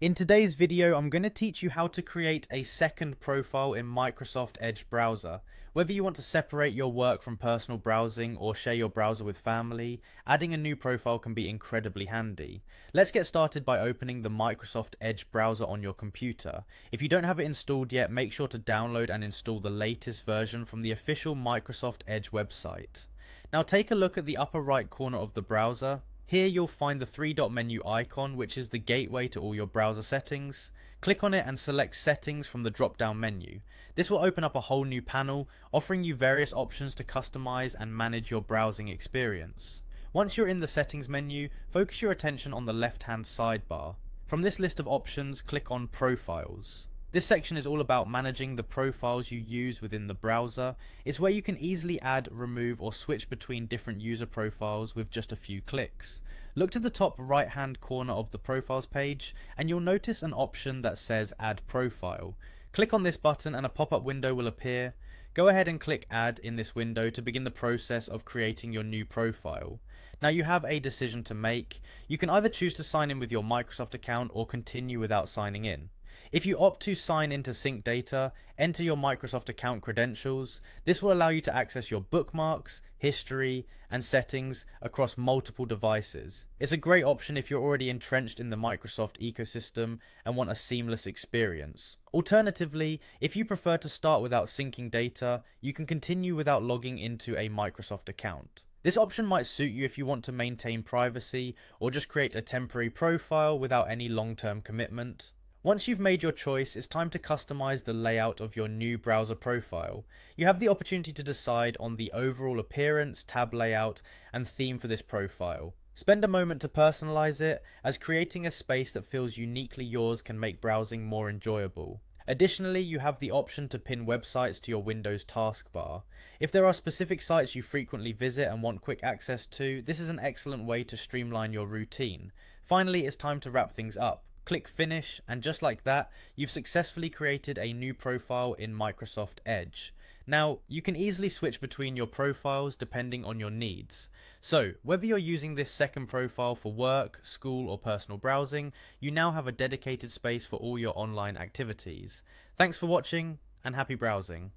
In today's video, I'm going to teach you how to create a second profile in Microsoft Edge browser. Whether you want to separate your work from personal browsing or share your browser with family, adding a new profile can be incredibly handy. Let's get started by opening the Microsoft Edge browser on your computer. If you don't have it installed yet, make sure to download and install the latest version from the official Microsoft Edge website. Now take a look at the upper right corner of the browser. Here you'll find the three-dot menu icon, which is the gateway to all your browser settings. Click on it and select Settings from the drop-down menu. This will open up a whole new panel, offering you various options to customize and manage your browsing experience. Once you're in the Settings menu, focus your attention on the left-hand sidebar. From this list of options, click on Profiles. This section is all about managing the profiles you use within the browser. It's where you can easily add, remove, or switch between different user profiles with just a few clicks. Look to the top right hand corner of the profiles page and you'll notice an option that says Add Profile. Click on this button and a pop-up window will appear. Go ahead and click Add in this window to begin the process of creating your new profile. Now you have a decision to make. You can either choose to sign in with your Microsoft account or continue without signing in. If you opt to sign into Sync Data, enter your Microsoft account credentials. This will allow you to access your bookmarks, history, and settings across multiple devices. It's a great option if you're already entrenched in the Microsoft ecosystem and want a seamless experience. Alternatively, if you prefer to start without syncing data, you can continue without logging into a Microsoft account. This option might suit you if you want to maintain privacy or just create a temporary profile without any long-term commitment. Once you've made your choice, it's time to customize the layout of your new browser profile. You have the opportunity to decide on the overall appearance, tab layout, and theme for this profile. Spend a moment to personalize it, as creating a space that feels uniquely yours can make browsing more enjoyable. Additionally, you have the option to pin websites to your Windows taskbar. If there are specific sites you frequently visit and want quick access to, this is an excellent way to streamline your routine. Finally, it's time to wrap things up. Click Finish, and just like that, you've successfully created a new profile in Microsoft Edge. Now, you can easily switch between your profiles depending on your needs. So, whether you're using this second profile for work, school, or personal browsing, you now have a dedicated space for all your online activities. Thanks for watching, and happy browsing.